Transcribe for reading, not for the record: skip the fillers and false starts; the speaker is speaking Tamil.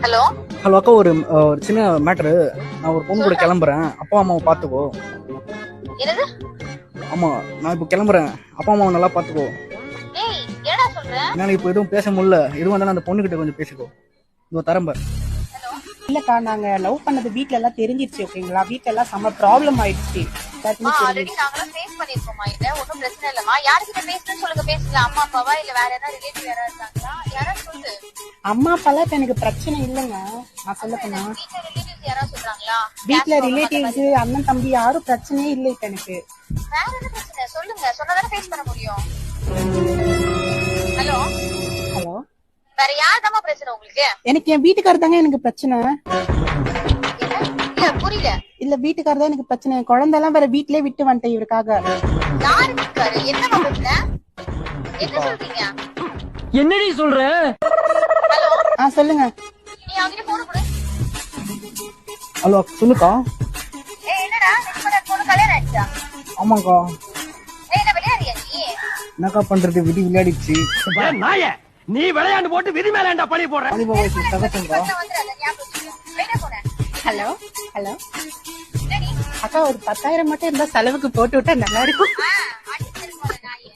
ஹலோ ஹலோ அக்கா, ஒரு சின்ன மேட்ரு. நான் ஒரு பொண்ணு கூட கிளம்புறேன். அப்பா அம்மாவை பாத்துக்கோ. என்னது? ஆமா, நான் இப்போ கிளம்புறேன். அப்பா அம்மாவை நல்லா பாத்துக்கோ. ஏய், என்னடா சொல்ற? என்னால இப்போ எதுவும் பேச முடியல. எதுவும் வந்தாலும் அந்த பொண்ணு கிட்ட கொஞ்சம் பேசிக்கோ. இதோ தரம்ப. இல்லக்கா, நாங்க லவ் பண்ணது வீட்ல எல்லாம் தெரிஞ்சிருச்சு. ஓகேங்களா? வீட்ல எல்லாம் செம்ம ப்ராப்ளம் ஆயிடுச்சு. ஆல்ரெடி நாங்கலாம் ஃபேஸ் பண்ணிருக்கோமா? இத ஒண்ணும் பிரச்சனை இல்லமா. யார்கிட்ட பேசணும்னு சொல்லுங்க, பேசலாம். அம்மா அப்பாவா இல்ல வேற ஏதாவது ரிலேட்டிவ் யாராவது இருக்காங்களா? யாராவது சொல்லு. அம்மா அப்பாலாம் இப்ப எனக்கு பிரச்சனை இல்லைங்க. நான் சொல்ல போனா வீட்ல ரிலேட்டிவ்ஸ் யாராவது சொல்றாங்களா? வீட்ல ரிலேட்டிவ்ஸ் அண்ணன் தம்பி யாரும் பிரச்சனையே இல்லை இப்ப எனக்கு. வேற என்ன பிரச்சனை சொல்லுங்க, சொன்னாதானே ஃபேஸ் பண்ண முடியும். ஹலோ ஹலோ, வேற யார்தாம்மா பிரச்சனை உங்களுக்கு? எனக்கு என் வீட்டுக்காரர் தாங்க எனக்கு பிரச்சனை. இல்ல புரியல. இல்ல, வீட்டுக்காரர் தான் எனக்கு பிரச்சனை. குழந்தை எல்லாம் வேற வீட்லயே விட்டு வந்துட்டேன் இவருக்காக. யாரு இருக்காரு? என்னமா பிரச்சனை? என்ன சொல்றீங்க? என்னடி சொல்ற? ஹலோ, சொல்லுங்க. நீ அவங்கிட்ட போன் கொடு. ஹலோ சொல்லுக்கா. ஏய், என்னடா நிச்சயமா பொண்ணு கல்யாணம் ஆயிடுச்சா? ஆமாக்கா. ஏய், என்ன விளையாடியா நீ? என்னக்கா பண்றது, விதி விளையாடிச்சு. நாய நீ விளையாண்டு போட்டு விதி மேலாண்டா பழி போடுற. சகசங்கா. வந்துடாத, ஞாபகம் வச்சுக்கோ. வெளியே போனேன். ஹலோ ஹலோ என்னடி? அக்கா, ஒரு 10,000 மட்டும் இருந்தா செலவுக்கு போட்டு விட்டா நல்லா இருக்கும். அடிச்சு போன நாயே.